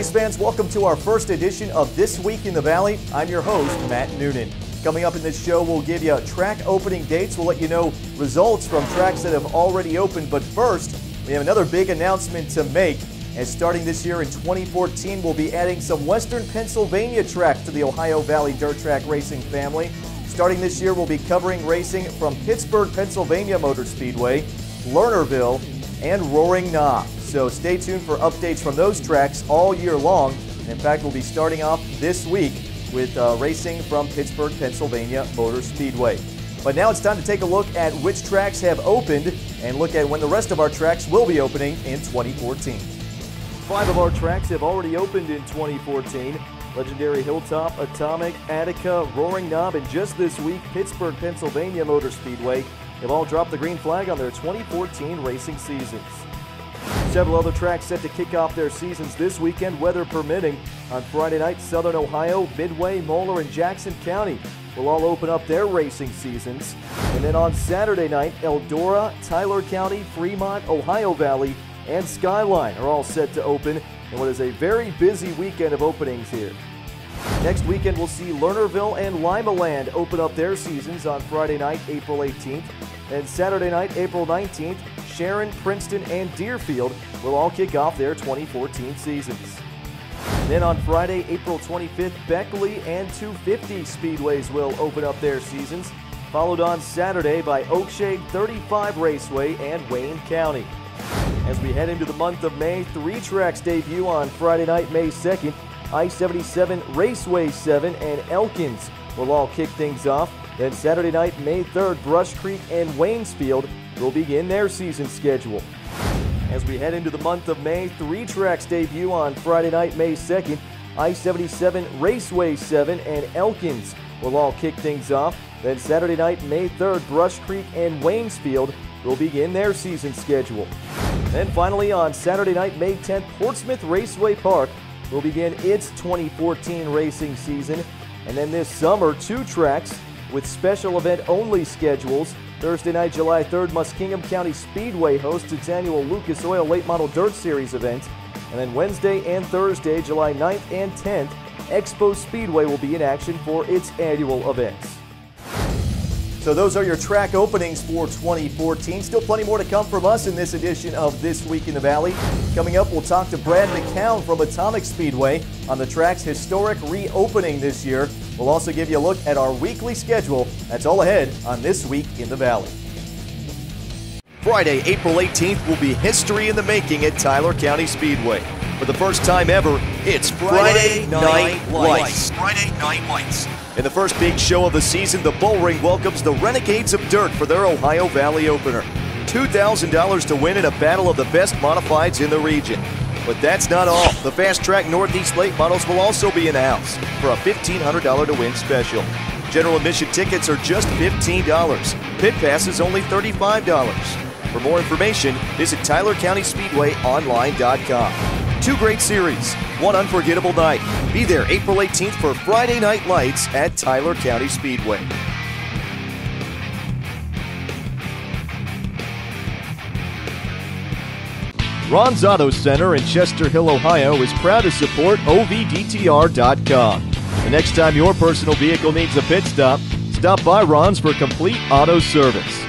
race fans, welcome to our first edition of This Week in the Valley. I'm your host, Matt Noonan. Coming up in this show, we'll give you track opening dates. We'll let you know results from tracks that have already opened. But first, we have another big announcement to make. As starting this year in 2014, we'll be adding some Western Pennsylvania tracks to the Ohio Valley Dirt Track Racing family. Starting this year, we'll be covering racing from Pittsburgh, Pennsylvania Motor Speedway, Lernerville, and Roaring Knob. So stay tuned for updates from those tracks all year long. And in fact, we'll be starting off this week with racing from Pittsburgh, Pennsylvania Motor Speedway. But now it's time to take a look at which tracks have opened and look at when the rest of our tracks will be opening in 2014. 5 of our tracks have already opened in 2014. Legendary Hilltop, Atomic, Attica, Roaring Knob, and just this week, Pittsburgh, Pennsylvania Motor Speedway have all dropped the green flag on their 2014 racing seasons. Several other tracks set to kick off their seasons this weekend, weather permitting. On Friday night, Southern Ohio, Midway, Moeller, and Jackson County will all open up their racing seasons. And then on Saturday night, Eldora, Tyler County, Fremont, Ohio Valley, and Skyline are all set to open in what is a very busy weekend of openings here. Next weekend, we'll see Lernerville and Limaland open up their seasons on Friday night, April 18th. And Saturday night, April 19th, Sharon, Princeton, and Deerfield will all kick off their 2014 seasons. Then on Friday, April 25th, Beckley and 250 Speedways will open up their seasons, followed on Saturday by Oakshade 35 Raceway and Wayne County. As we head into the month of May, 3 tracks debut on Friday night, May 2nd. I-77 Raceway 7 and Elkins will all kick things off. Then Saturday night, May 3rd, Brush Creek and Waynesfield will begin their season schedule. As we head into the month of May, 3 tracks debut on Friday night, May 2nd. I-77 Raceway 7 and Elkins will all kick things off. Then Saturday night, May 3rd, Brush Creek and Waynesfield will begin their season schedule. Then finally on Saturday night, May 10th, Portsmouth Raceway Park will begin its 2014 racing season. And then this summer, 2 tracks with special event-only schedules. Thursday night, July 3rd, Muskingum County Speedway hosts its annual Lucas Oil Late Model Dirt Series event. And then Wednesday and Thursday, July 9th and 10th, Expo Speedway will be in action for its annual events. So those are your track openings for 2014. Still plenty more to come from us in this edition of This Week in the Valley. Coming up, we'll talk to Brad McGowan from Atomic Speedway on the track's historic reopening this year. We'll also give you a look at our weekly schedule. That's all ahead on This Week in the Valley. Friday, April 18th will be history in the making at Tyler County Speedway. For the first time ever, it's Friday Night Lights. Friday Night Lights. In the first big show of the season, the Bullring welcomes the Renegades of Dirt for their Ohio Valley opener. $2,000 to win in a battle of the best modifieds in the region. But that's not all. The Fast Track Northeast Late Models will also be in the house for a $1,500 to win special. General admission tickets are just $15. Pit pass is only $35. For more information, visit TylerCountySpeedwayOnline.com. 2 great series, 1 unforgettable night. Be there April 18th for Friday Night Lights at Tyler County Speedway. Ron's Auto Center in Chester Hill, Ohio is proud to support OVDTR.com. The next time your personal vehicle needs a pit stop, stop by Ron's for complete auto service.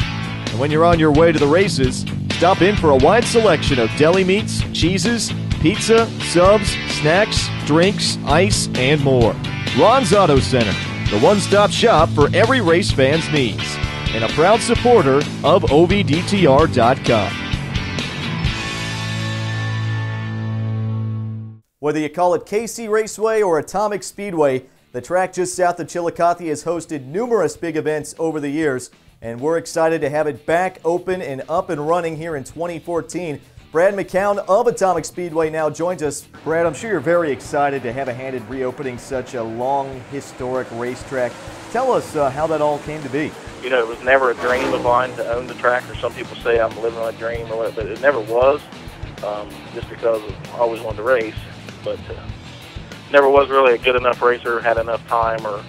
And when you're on your way to the races, stop in for a wide selection of deli meats, cheeses, pizza, subs, snacks, drinks, ice, and more. Ron's Auto Center, the one-stop shop for every race fan's needs, and a proud supporter of OVDTR.com. Whether you call it KC Raceway or Atomic Speedway, the track just south of Chillicothe has hosted numerous big events over the years, and we're excited to have it back open and up and running here in 2014. Brad McGowan of Atomic Speedway now joins us. Brad, I'm sure you're very excited to have a hand in reopening such a long, historic racetrack. Tell us how that all came to be. You know, it was never a dream of mine to own the track, or some people say I'm living on a dream, or whatever, but it never was, just because I always wanted to race, but never was really a good enough racer, had enough time or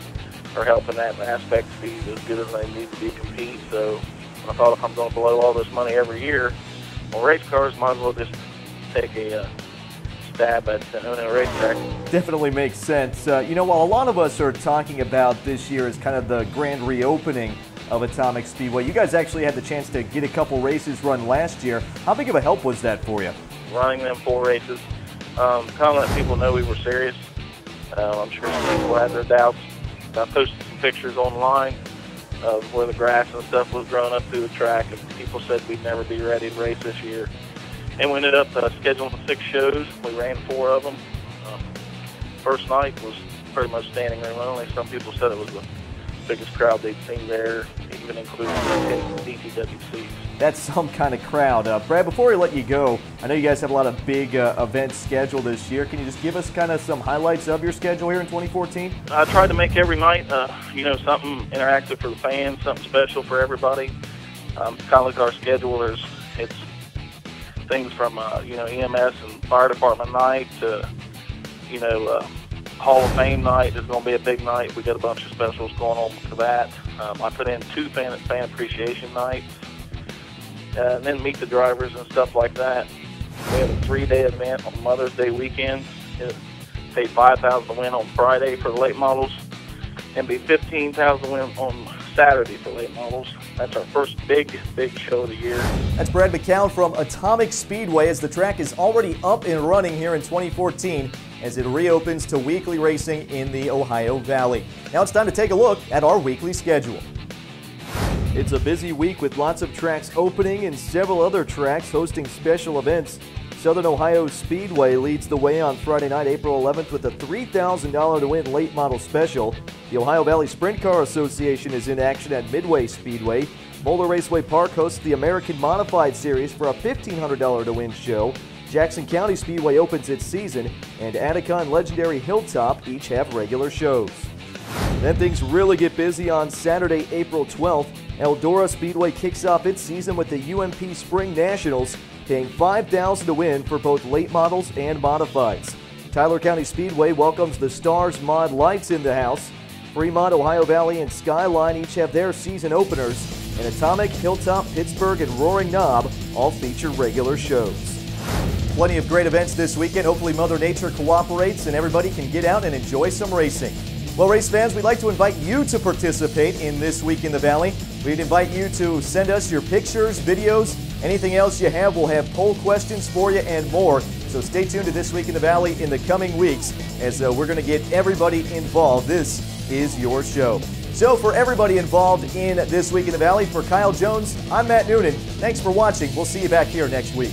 help in that aspect to be as good as I need to be to compete. So I thought, if I'm going to blow all this money every year on race cars, might as well just take a stab at owning a racetrack. Definitely makes sense. While a lot of us are talking about this year as kind of the grand reopening of Atomic Speedway, you guys actually had the chance to get a couple races run last year. How big of a help was that for you? Running them 4 races, kind of let people know we were serious. I'm sure some people had their doubts. I posted some pictures online of where the grass and stuff was growing up through the track, and people said we'd never be ready to race this year. And we ended up scheduling 6 shows. We ran 4 of them. First night was pretty much standing room only. Some people said it was the biggest crowd they'd seen there, even including the DTWCs. That's some kind of crowd. Brad, before we let you go, I know you guys have a lot of big events scheduled this year. Can you just give us kind of some highlights of your schedule here in 2014? I tried to make every night, something interactive for the fans, something special for everybody. Kind of like our schedule. It's things from EMS and fire department night to Hall of Fame night is going to be a big night. We got a bunch of specials going on for that. I put in 2 fan appreciation nights, and then meet the drivers and stuff like that. We have a 3-day event on Mother's Day weekend. Pay $5,000 to win on Friday for the late models, and be $15,000 to win on Saturday for late models. That's our first big show of the year. That's Brad McGowan from Atomic Speedway, as the track is already up and running here in 2014 as it reopens to weekly racing in the Ohio Valley. Now it's time to take a look at our weekly schedule. It's a busy week with lots of tracks opening and several other tracks hosting special events. Southern Ohio Speedway leads the way on Friday night, April 11th, with a $3,000 to win late model special. The Ohio Valley Sprint Car Association is in action at Midway Speedway. Boulder Raceway Park hosts the American Modified Series for a $1,500 to win show. Jackson County Speedway opens its season, and Attica and Legendary Hilltop each have regular shows. Then things really get busy on Saturday, April 12th. Eldora Speedway kicks off its season with the UMP Spring Nationals, paying $5,000 to win for both late models and modifieds. Tyler County Speedway welcomes the Stars Mod Lights in the house. Fremont, Ohio Valley, and Skyline each have their season openers, and Atomic, Hilltop, Pittsburgh, and Roaring Knob all feature regular shows. Plenty of great events this weekend. Hopefully Mother Nature cooperates and everybody can get out and enjoy some racing. Well, race fans, we'd like to invite you to participate in This Week in the Valley. We'd invite you to send us your pictures, videos, anything else you have. We'll have poll questions for you and more. So stay tuned to This Week in the Valley in the coming weeks as we're going to get everybody involved. This is your show. So for everybody involved in This Week in the Valley, for Kyle Jones, I'm Matt Noonan. Thanks for watching. We'll see you back here next week.